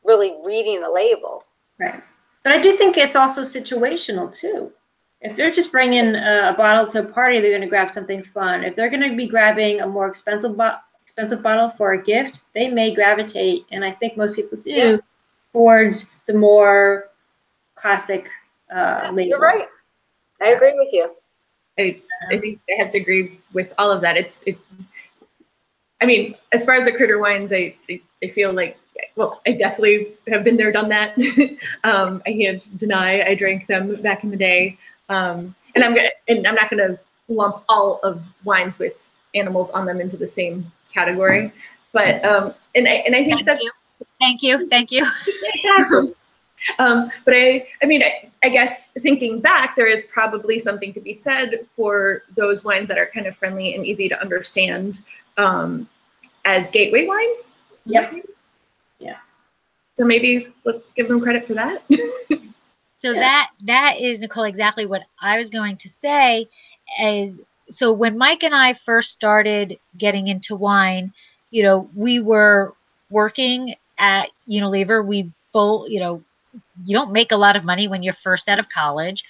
B: really reading a label.
D: Right. But I do think it's also situational too. If they're just bringing a bottle to a party, they're going to grab something fun. If they're going to be grabbing a more expensive bottle for a gift, they may gravitate, and I think most people do, towards the more classic label.
B: You're right. I agree with you.
C: I think I have to agree with all of that. I mean, as far as the critter wines, I feel like, well, I definitely have been there, done that. I can't deny I drank them back in the day. And I'm not gonna lump all of wines with animals on them into the same category. But and I think
A: Thank you.
C: Exactly. But I mean, I guess thinking back, there is probably something to be said for those wines that are kind of friendly and easy to understand. as gateway wines.
D: Yep. Yeah.
C: So maybe let's give them credit for that.
A: So
D: Yeah.
A: that is, Nicole, exactly what I was going to say. Is so when Mike and I first started getting into wine, we were working at Unilever. We both, you don't make a lot of money when you're first out of college.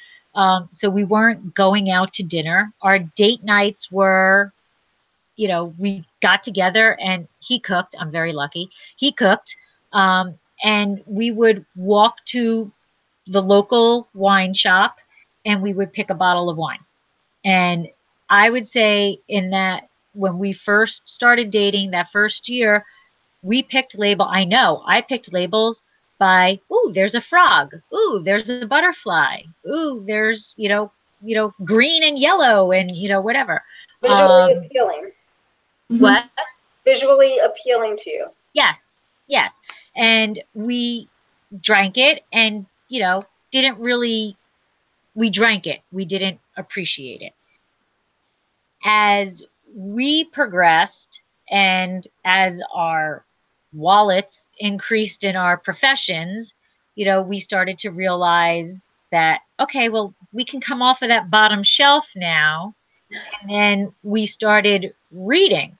A: So we weren't going out to dinner. Our date nights were, we got together and he cooked. I'm very lucky. He cooked. And we would walk to the local wine shop and we would pick a bottle of wine. And I would say in that when we first started dating that first year, we picked I picked labels by, ooh, there's a frog. Ooh, there's a butterfly. Ooh, there's, green and yellow and, whatever.
B: Visually appealing.
A: What?
B: Visually appealing to you.
A: Yes. Yes. And we drank it and, didn't really, we drank it. We didn't appreciate it. As we progressed and as our wallets increased in our professions, we started to realize that, okay, well, we can come off of that bottom shelf now. And then we started reading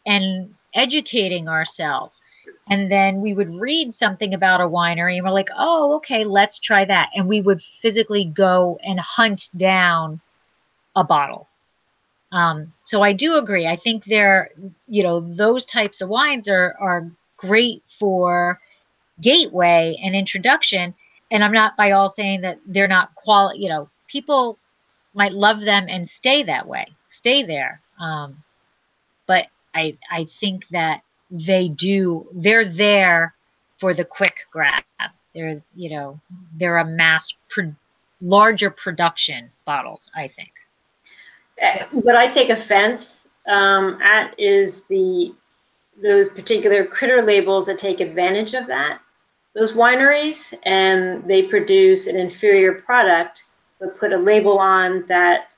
A: and educating ourselves. And then we would read something about a winery and we're like, oh, okay, let's try that. And we would physically go and hunt down a bottle. So I do agree. I think those types of wines are great for gateway and introduction. And I'm not by all saying that they're not quality, people might love them and stay that way, stay there. But I think that they're there for the quick grab. They're a larger production bottles, I think.
D: What I take offense at is those particular critter labels that take advantage of that. Those wineries, and they produce an inferior product, but put a label on that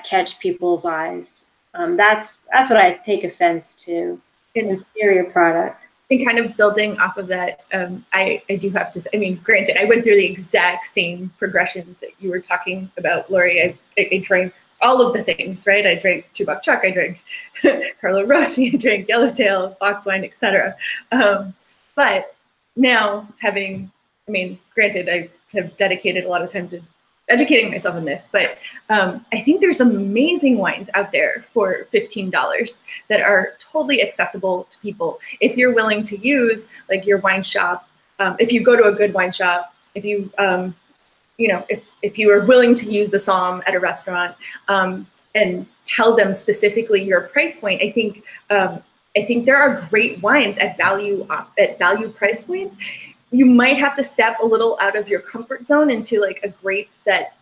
D: catch people's eyes. That's what I take offense to. An inferior product.
C: And kind of building off of that, I do have to say, I mean, granted, I went through the exact same progressions that you were talking about, Lori. I drank all of the things, right? I drank 2 Buck Chuck, I drank Carlo Rossi, I drank Yellowtail, box wine, etc. But now granted, I have dedicated a lot of time to educating myself in this, but I think there's some amazing wines out there for $15 that are totally accessible to people. If you're willing to use like your wine shop, if you go to a good wine shop, if you, if you are willing to use the Somm at a restaurant and tell them specifically your price point, I think there are great wines at value price points. You might have to step a little out of your comfort zone into like a grape that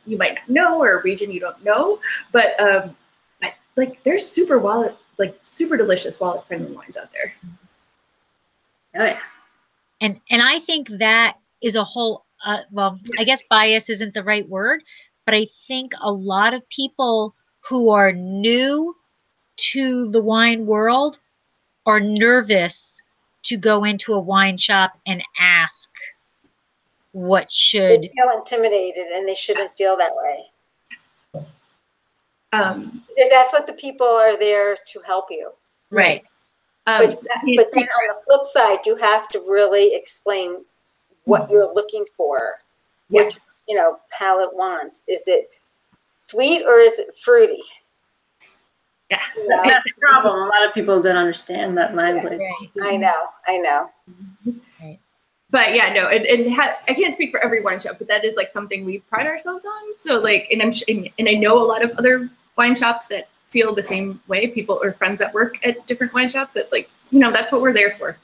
C: you might not know or a region you don't know, but like there's super delicious wallet friendly wines out there.
D: Oh yeah.
A: And I think that is a whole, I guess bias isn't the right word, but I think a lot of people who are new to the wine world are nervous to go into a wine shop and ask what should.
B: They feel intimidated and they shouldn't feel that way. Because that's what the people are there to help you.
A: Right.
B: But then on the flip side, you have to really explain what you're looking for.
C: Yeah.
B: What palate wants. Is it sweet or is it fruity?
C: Yeah.
D: That's the problem. A lot of people don't understand that language.
A: Right.
B: I know.
A: Right.
C: But yeah, no, I can't speak for every wine shop, but that is like something we pride ourselves on. So like, and I know a lot of other wine shops that feel the same way. People or friends that work at different wine shops that like, that's what we're there for.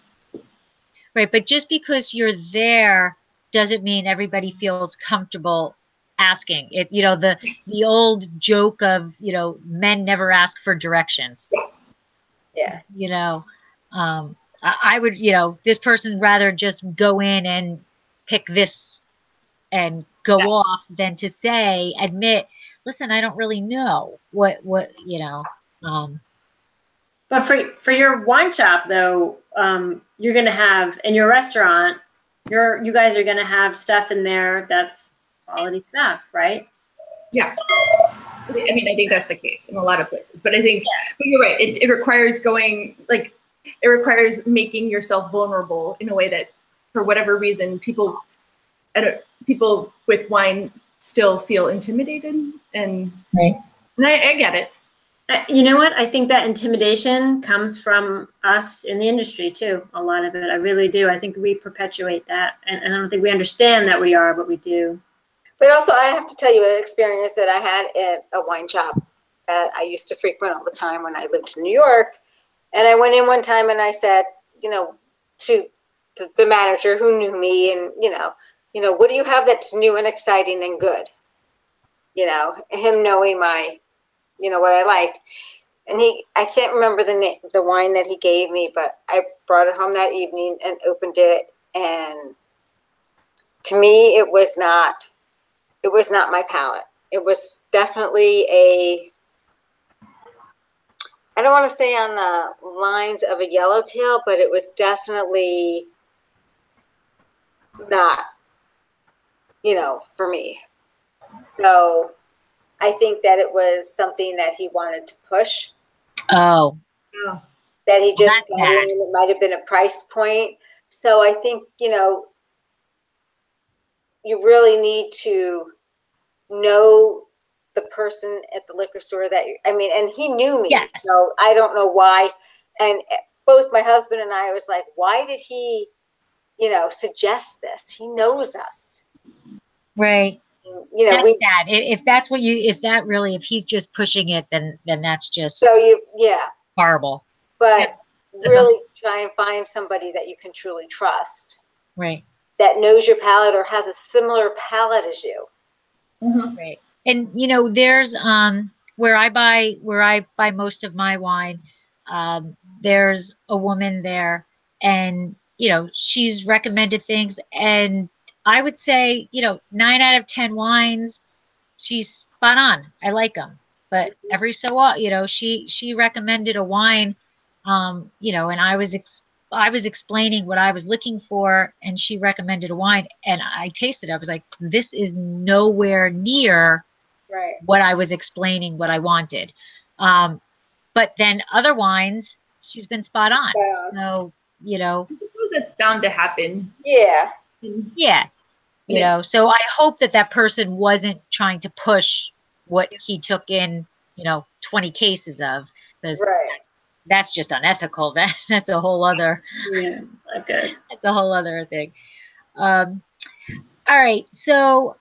A: Right. But just because you're there doesn't mean everybody feels comfortable asking it. The old joke of, men never ask for directions.
B: Yeah.
A: I would, this person rather just go in and pick this and go off than to admit, listen, I don't really know what.
D: But for your wine shop though, you're going to have, in your restaurant, you guys are going to have stuff in there that's quality stuff, right?
C: Yeah. I mean, I think that's the case in a lot of places, but I think, but you're right. It requires it requires making yourself vulnerable in a way that, for whatever reason, people with wine still feel intimidated, and
A: Right.
C: And I get it.
D: You know what? I think that intimidation comes from us in the industry too. A lot of it, I really do. I think we perpetuate that, and I don't think we understand that we are, but we do.
B: But also, I have to tell you an experience that I had at a wine shop that I used to frequent all the time when I lived in New York. And I went in one time and I said, to the manager who knew me, and what do you have that's new and exciting and good? Him knowing my, what I liked. And I can't remember the wine that he gave me, but I brought it home that evening and opened it. And to me, it was not my palate. It was definitely I don't want to say on the lines of a yellowtail, but it was definitely not, for me. So I think that it was something that he wanted to push.
A: Oh.
B: That he just,
A: That's
B: it might have been a price point. So I think, you really need to know the person at the liquor store and he knew me.
A: Yes.
B: So I don't know why. And both my husband and I was like, why did he, suggest this? He knows us.
A: Right.
B: That's
A: bad. If he's just pushing it, then that's just horrible.
B: But really try and find somebody that you can truly trust.
A: Right.
B: That knows your palate or has a similar palate as you.
C: Mm-hmm.
A: Right. And there's where I buy most of my wine, there's a woman there, and she's recommended things, and I would say 9 out of 10 wines she's spot on. I like them, but every so often she recommended a wine, and I was explaining what I was looking for, and she recommended a wine, and I tasted it. I was like, this is nowhere near what I was explaining, what I wanted. But then other wines, she's been spot on. So,
C: I suppose that's bound to happen.
B: Yeah.
A: Yeah. So I hope that person wasn't trying to push what he took in, 20 cases of, because that's just unethical. That's a whole other, that's a whole other thing. All right. So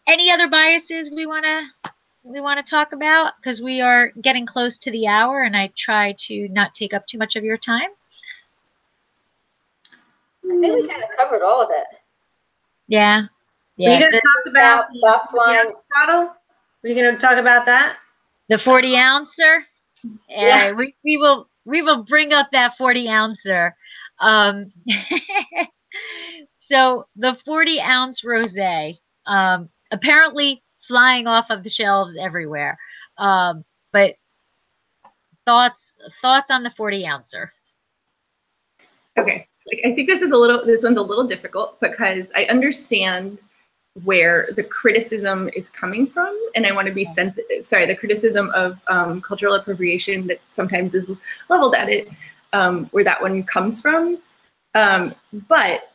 A: any other biases we want to talk about? Because we are getting close to the hour, and I try to not take up too much of your time.
B: I think we kind of covered all of it.
A: Yeah.
D: Are you going to talk about
B: box wine
D: bottle? Are you going to talk about that?
A: The 40 ouncer? Yeah. We will bring up that 40 ouncer. So the 40 ounce rosé, apparently flying off of the shelves everywhere. But thoughts on the 40 ouncer?
C: Okay. I think this one's a little difficult, because I understand where the criticism is coming from, and I want to be sensitive. Sorry, the criticism of cultural appropriation that sometimes is leveled at it, where that one comes from. But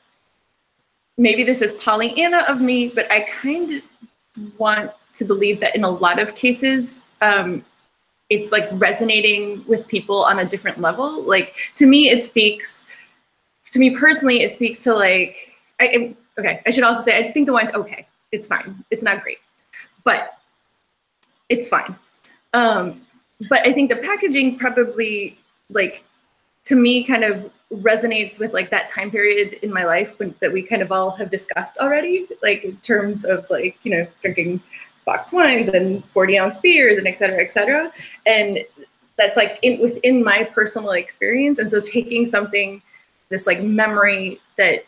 C: maybe this is Pollyanna of me, but I kind of want to believe that in a lot of cases, it's like resonating with people on a different level. Like, to me personally, it speaks to I should also say, I think the wine's okay. It's fine. It's not great, but it's fine. But I think the packaging probably, to me, kind of resonates with that time period in my life that we kind of all have discussed already, in terms of drinking box wines and 40 ounce beers and et cetera, et cetera. And that's within my personal experience. And so taking something, this memory that,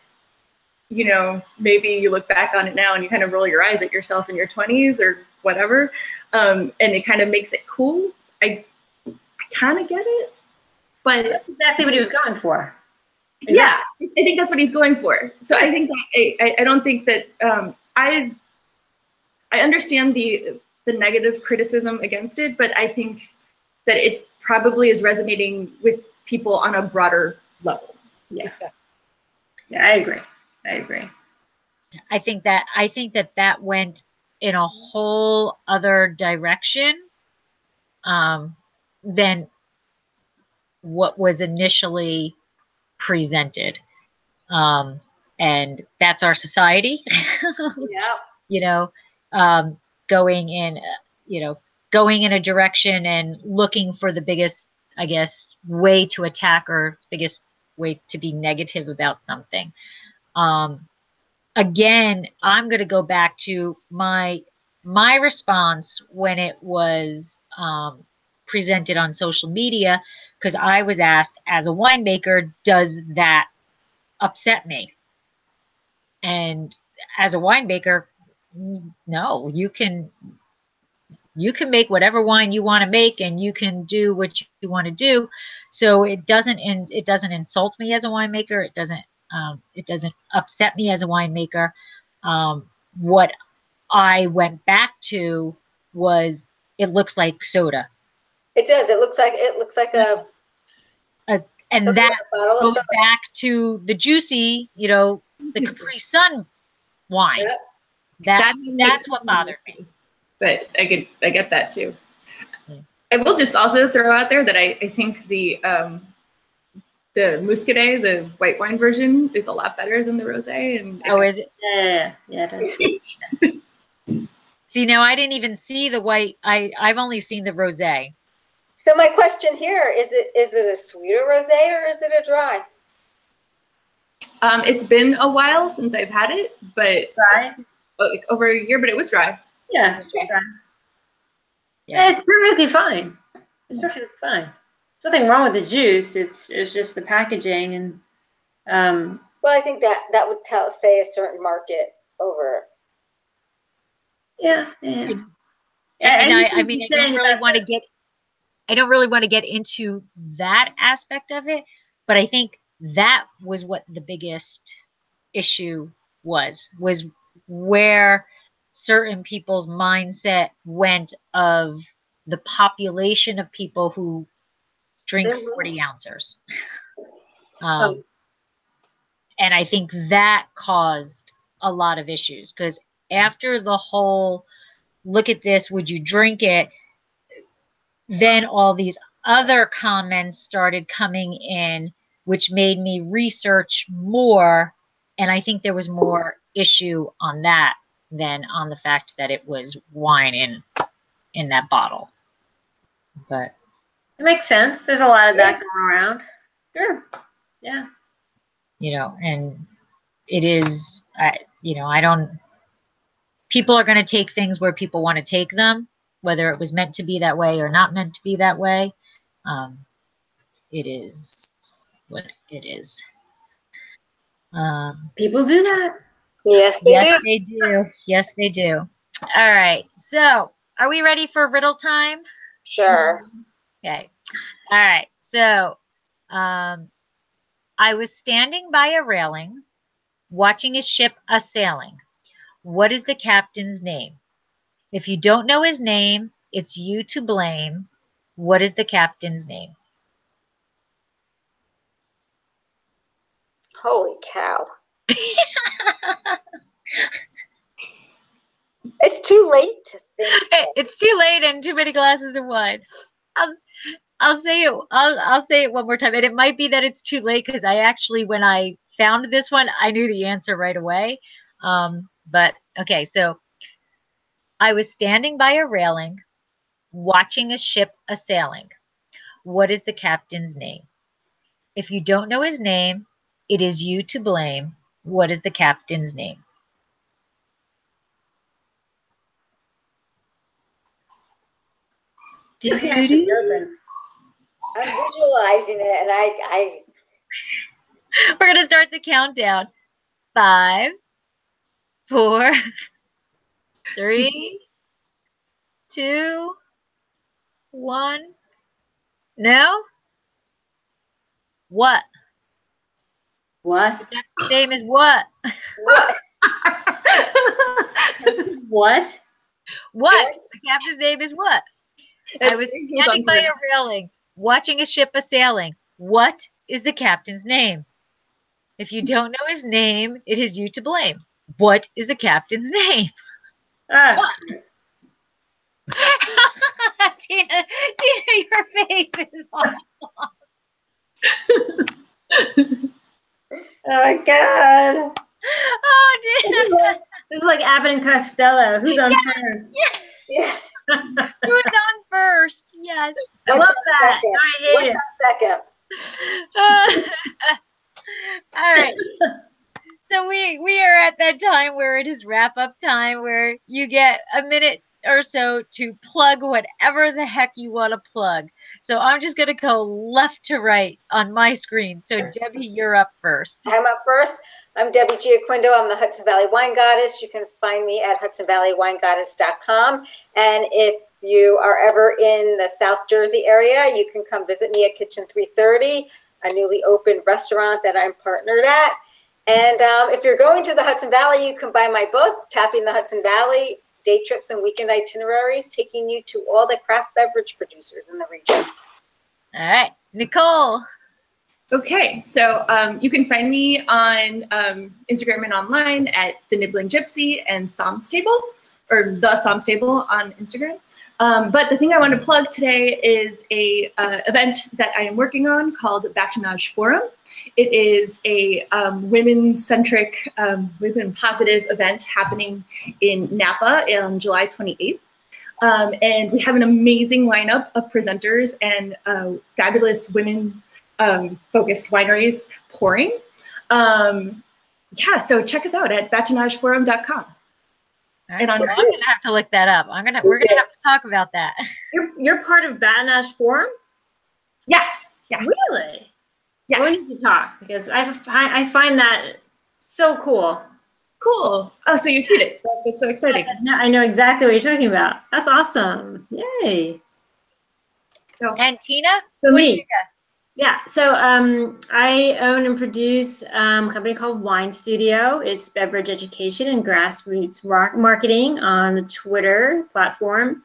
C: maybe you look back on it now and you kind of roll your eyes at yourself in your 20s or whatever. And it kind of makes it cool. I kind of get it. But
D: that's exactly what he was going for.
C: Yeah, I think that's what he's going for. So I think that I don't think that I understand the negative criticism against it, but I think that it probably is resonating with people on a broader level.
D: Yeah, I agree.
A: I think that went in a whole other direction than what was initially presented. And that's our society.
B: Yeah.
A: You know, going in a direction and looking for the biggest, I guess, way to attack or biggest way to be negative about something. Again, I'm going to go back to my response when it was presented on social media, because I was asked, as a winemaker, does that upset me? And as a winemaker, no, you can make whatever wine you want to make, and you can do what you want to do. So it doesn't insult me as a winemaker. It doesn't upset me as a winemaker. What I went back to was, it looks like soda.
B: It does. It looks like
A: and that goes back to the juicy, the Capri Sun wine.
B: Yep.
A: That's what bothered me.
C: But I get that too. I will just also throw out there that I think the Muscadet, the white wine version, is a lot better than the rosé. And
A: is it?
D: Yeah, it is.
A: See, now I didn't even see the white. I've only seen the rosé.
B: So my question here is: it a sweeter rosé or is it a dry?
C: It's been a while since I've had it, but
D: dry,
C: like over a year. But it was dry.
D: Yeah, it's dry. Yeah, it's perfectly fine. It's perfectly fine. There's nothing wrong with the juice. It's just the packaging and.
B: Well, I think that would say a certain market over.
D: Yeah.
A: And I mean, I don't really want to get into that aspect of it, but I think that was what the biggest issue was where certain people's mindset went of the population of people who drink 40 ounces. And I think that caused a lot of issues, because after the whole, look at this, would you drink it? Then all these other comments started coming in, which made me research more. And I think there was more issue on that than on the fact that it was wine in that bottle. But
D: it makes sense. There's a lot of that going around. Sure. Yeah.
A: And it is, people are going to take things where people want to take them, whether it was meant to be that way or not meant to be that way. It is what it is.
D: People do that.
B: Yes,
A: they do. Yes, they do. All right. So, are we ready for riddle time?
B: Sure.
A: Okay. All right. So, I was standing by a railing, watching a ship a-sailing. What is the captain's name? If you don't know his name, it's you to blame. What is the captain's name?
B: Holy cow. It's too late to think.
A: It's too late and too many glasses of wine. I'll say it. I'll say it one more time. And it might be that it's too late, because I actually, when I found this one, I knew the answer right away. But okay, so I was standing by a railing, watching a ship a-sailing. What is the captain's name? If you don't know his name, it is you to blame. What is the captain's name?
B: I'm visualizing it, and I
A: We're going to start the countdown. 5, 4, 3, 2, 1. No? What?
D: What?
A: The captain's name is what?
B: What?
D: What?
A: What? The captain's name is what? I was standing by a railing, watching a ship a-sailing. What is the captain's name? If you don't know his name, it is you to blame. What is the captain's name?
D: Ah,
A: Tina, your face is awful.
D: oh my God.
A: Oh, Tina.
D: This is like Abbott and Costello. Who's on first?
B: Yeah.
A: Who's on first? Yes.
D: I
B: What's
D: love
B: on
D: that.
B: second?
D: I hate
B: What's
D: it.
B: on second?
A: All right. So we are at that time where it is wrap up time, where you get a minute or so to plug whatever the heck you want to plug. So I'm just going to go left to right on my screen. So Debbie, you're up first.
B: I'm up first. I'm Debbie Giaquindo. I'm the Hudson Valley Wine Goddess. You can find me at hudsonvalleywinegoddess.com. And if you are ever in the South Jersey area, you can come visit me at Kitchen 330, a newly opened restaurant that I'm partnered at. And if you're going to the Hudson Valley, you can buy my book, Tapping the Hudson Valley, Day Trips and Weekend Itineraries, taking you to all the craft beverage producers in the region.
A: All right. Nicole.
C: Okay, so you can find me on Instagram and online at The Nibbling Gypsy and Psalms Table, or The Psalms Table on Instagram. But the thing I want to plug today is a event that I am working on called Batonage Forum. It is a women-centric, women-positive event happening in Napa on July 28th. And we have an amazing lineup of presenters and fabulous women focused wineries pouring. Yeah, so check us out at batonageforum.com.
A: And I'm gonna have to look that up. We're gonna have to talk about that.
D: You're part of Batonage Forum?
C: Yeah.
D: Really?
C: Yeah.
D: We need to talk because I find that so cool.
C: Cool. Oh, so you've seen it. That's so exciting.
D: Yes, I know exactly what you're talking about. That's awesome. Yay.
A: And Tina?
D: So me. Yeah, so I own and produce a company called Wine Studio. It's beverage education and grassroots marketing on the Twitter platform.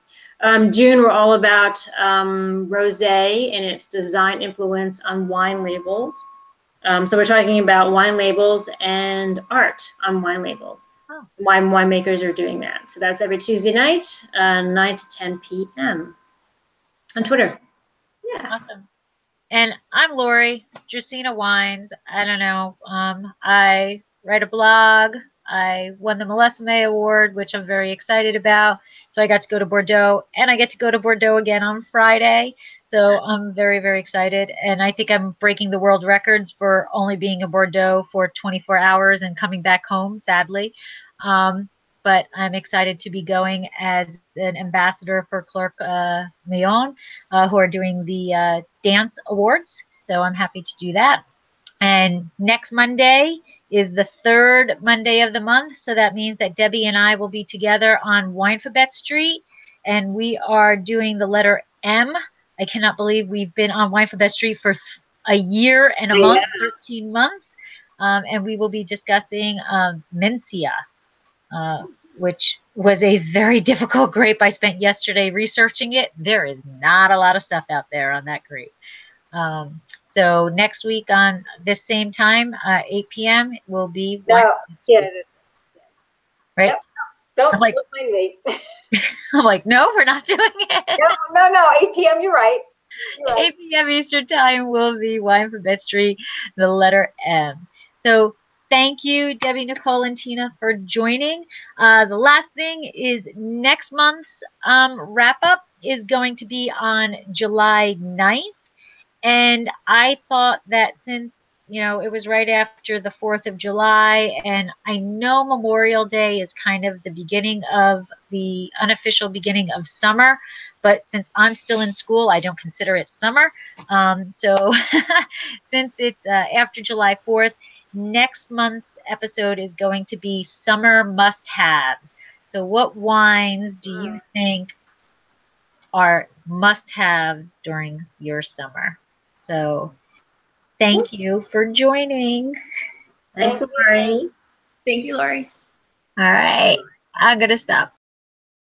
D: June, we're all about rosé and its design influence on wine labels. So we're talking about wine labels and art on wine labels.
A: Oh.
D: Winemakers are doing that. So that's every Tuesday night, 9 to 10 p.m. on Twitter. Yeah.
A: Awesome. And I'm Lori, Dracaena Wines. I don't know. I write a blog. I won the Millesime Award, which I'm very excited about. So I got to go to Bordeaux, and I get to go to Bordeaux again on Friday. So I'm very, very excited. And I think I'm breaking the world records for only being in Bordeaux for 24 hours and coming back home, sadly. But I'm excited to be going as an ambassador for Clerc Millon, who are doing the dance awards. So I'm happy to do that. And next Monday is the third Monday of the month. So that means that Debbie and I will be together on Winefabet Street. And we are doing the letter M. I cannot believe we've been on Winefabet Street for a year and a month, 13 months. And we will be discussing Mencia. Which was a very difficult grape. I spent yesterday researching it. There is not a lot of stuff out there on that grape. So next week on this same time, 8 p.m. will be.
B: No, yeah, it is.
A: Right?
B: Don't
A: I'm like,
B: mind me.
A: I'm like, no, we're not doing it.
B: No, 8 p.m. You're right.
A: 8 p.m. Eastern time will be Winefabet Street, the letter M. So thank you, Debbie, Nicole, and Tina for joining. The last thing is next month's wrap up is going to be on July 9th. And I thought that since, it was right after the 4th of July, and I know Memorial Day is kind of the beginning of the unofficial beginning of summer, but since I'm still in school, I don't consider it summer. So since it's after July 4th, next month's episode is going to be summer must-haves. So what wines do you think are must-haves during your summer? So thank you for joining.
D: Thanks, Lori.
C: Thank you, Lori.
A: All right, I'm gonna stop.